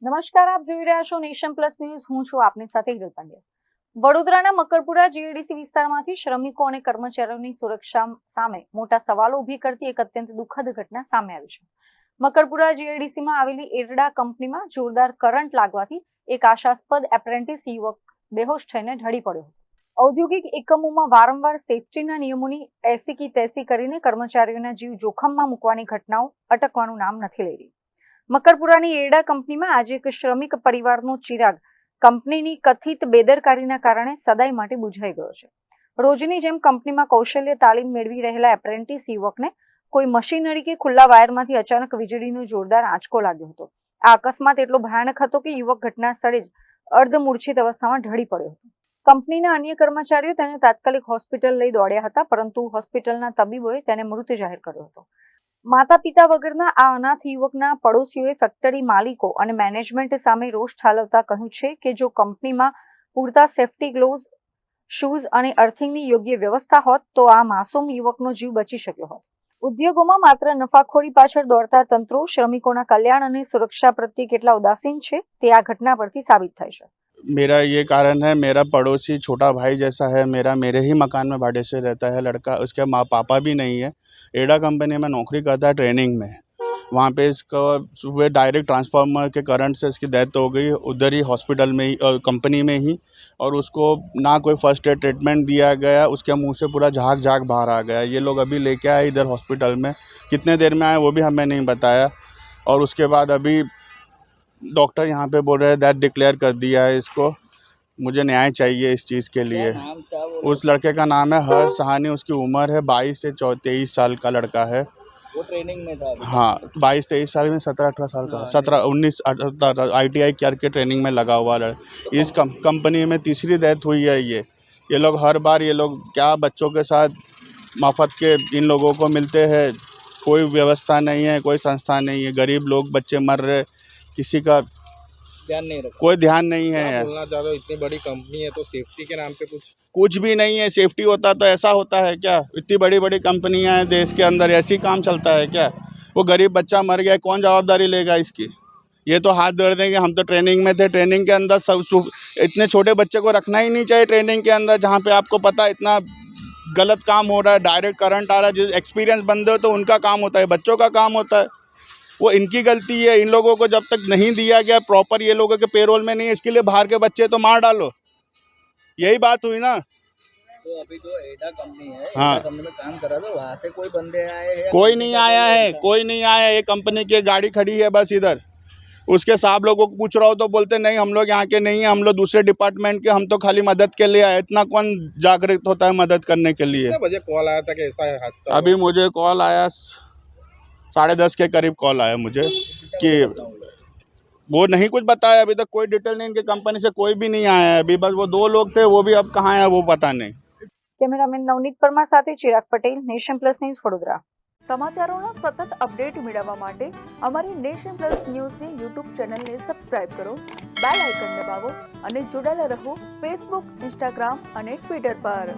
નમસ્કાર, આપ જોઈ રહ્યા છો નેશન પ્લસ ન્યૂઝ. હું છું આપની સાથે હિરલ પંડ્યા. વડોદરાના મકરપુરા જીઆઈડીસી વિસ્તારમાંથી શ્રમિકો અને કર્મચારીઓની સુરક્ષા સામે મોટા સવાલો ઊભી કરતી એક અત્યંત દુઃખદ ઘટના સામે આવી છે. મકરપુરા જીઆઈડીસીમાં આવેલી એરડા કંપનીમાં જોરદાર કરંટ લાગવાથી એક આશાસ્પદ એપ્રેન્ટિસ યુવક બેહોશ થઈને ઢળી પડ્યો હતો. ઔદ્યોગિક એકમોમાં વારંવાર સેફટીના નિયમોની એસી કી તેસી કરીને કર્મચારીઓના જીવ જોખમમાં મૂકવાની ઘટનાઓ અટકવાનું નામ નથી લઈ રહી. મકરપુરાની એરડા કંપનીમાં આજે એક શ્રમિક પરિવારનો ચિરાગ કંપનીની કથિત બેદરકારીના કારણે સદાય માટે બુઝાઈ ગયો છે. રોજની જેમ કંપનીમાં કૌશલ્ય તાલીમ મેળવી રહેલા એપ્રેન્ટિસ યુવકને કોઈ મશીનરી કે ખુલ્લા વાયરમાંથી અચાનક વીજળીનો જોરદાર આંચકો લાગ્યો હતો. આ અકસ્માત એટલો ભયાનક હતો કે યુવક ઘટના સ્થળે જ અર્ધમૂર્છિત અવસ્થામાં ઢળી પડ્યો હતો. કંપનીના અન્ય કર્મચારીઓ તેને તાત્કાલિક હોસ્પિટલ લઈ દોડ્યા હતા, પરંતુ હોસ્પિટલના તબીબોએ તેને મૃત જાહેર કર્યો હતો. માતા પિતા વગરના આ અનાથ યુવકના પડોશીઓએ ફેક્ટરી માલિકો અને મેનેજમેન્ટ સામે રોષ ઠાલવતા કહ્યું છે કે જો કંપનીમાં પૂરતા સેફટી ગ્લોવ્સ, શૂઝ અને અર્થિંગની યોગ્ય વ્યવસ્થા હોત તો આ માસૂમ યુવકનો જીવ બચી શક્યો હોત. ઉદ્યોગોમાં માત્ર નફાખોરી પાછળ દોડતા તંત્રો શ્રમિકોના કલ્યાણ અને સુરક્ષા પ્રત્યે કેટલા ઉદાસીન છે તે આ ઘટના પરથી સાબિત થાય છે. मेरा ये कारण है, मेरा पड़ोसी छोटा भाई जैसा है, मेरे ही मकान में भाड़े से रहता है लड़का, उसके माँ पापा भी नहीं है। एडा कंपनी में नौकरी करता है ट्रेनिंग में। वहाँ पे इसको सुबह डायरेक्ट ट्रांसफार्मर के करंट से इसकी डेथ हो गई उधर ही हॉस्पिटल में ही, कंपनी में ही। और उसको ना कोई फर्स्ट एड ट्रीटमेंट दिया गया, उसके मुंह से पूरा झाग बाहर आ गया। ये लोग अभी लेके आए इधर हॉस्पिटल में, कितने देर में आए वो भी हमें नहीं बताया। और उसके बाद अभी डॉक्टर यहाँ पे बोल रहे हैं डेथ डिक्लेयर कर दिया है इसको। मुझे न्याय चाहिए इस चीज़ के लिए। उस लड़के का नाम है हर्ष सहानी, उसकी उम्र है 22 से 23 साल का लड़का है। वो ट्रेनिंग में था? हाँ, 22-23 साल में 17-18 साल का, 17-19 ITI कर के ट्रेनिंग में लगा हुआ लड़का। इस कंपनी में तीसरी डेथ हुई है। ये लोग हर बार ये लोग क्या बच्चों के साथ मफत के इन लोगों को मिलते हैं, कोई व्यवस्था नहीं है, कोई संस्था नहीं है, गरीब लोग बच्चे मर रहे, किसी का ध्यान नहीं रखा, कोई ध्यान नहीं है। बोलना चाह रहा हूं, इतनी बड़ी कंपनी है तो सेफ्टी के नाम पे कुछ भी नहीं है। सेफ्टी होता तो ऐसा होता है क्या? इतनी बड़ी बड़ी कंपनियां हैं देश के अंदर, ऐसी काम चलता है क्या? वो गरीब बच्चा मर गया, कौन जवाबदारी लेगा इसकी? ये तो हाथ धर देंगे। हम तो ट्रेनिंग में थे, ट्रेनिंग के अंदर सब इतने छोटे बच्चे को रखना ही नहीं चाहिए ट्रेनिंग के अंदर, जहाँ पे आपको पता इतना गलत काम हो रहा है, डायरेक्ट करंट आ रहा है। जो एक्सपीरियंस बंदे हो तो उनका काम होता है, बच्चों का काम होता है। वो इनकी गलती है। इन लोगों को जब तक नहीं दिया गया प्रॉपर, ये लोगों के पेरोल में नहीं है, इसके लिए बाहर के बच्चे तो मार डालो, यही बात हुई ना। तो अभी जो एडा कंपनी है, हाँ, एडा कंपनी में काम कर रहा था, वहाँ से कोई बंदे आए हैं? कोई नहीं आया है, कोई नहीं आया। ये कंपनी की गाड़ी खड़ी है बस इधर। उसके साहब लोगों को पूछ रहा हो तो बोलते नहीं हम लोग यहाँ के नहीं है, हम लोग दूसरे डिपार्टमेंट के, हम तो खाली मदद के लिए आए। इतना कौन जागरूक होता है मदद करने के लिए? कितने बजे कॉल आया था कि ऐसा हादसा? अभी मुझे कॉल आया 10:30 के करीब कॉल आया मुझे कि वो नहीं कुछ बताया। अभी तक कोई डिटेल नहीं, इनके कंपनी से कोई भी नहीं आया है। अभी बस वो 2 लोग थे, वो भी अब कहाँ है वो पता नहीं. કેમેરામેન નવનીત પરમાર સાથે Chirag Patel, Nation Plus News, Vadodara. સમાચારોના સતત અપડેટ મેળવવા માટે અમારી નેશન પ્લસ ન્યૂઝની યુટ્યુબ ચેનલને સબસ્ક્રાઇબ કરો, બેલ આઇકન દબાવો અને જોડાયેલા રહો ફેસબુક, ઇન્સ્ટાગ્રામ અને ટ્વિટર પર.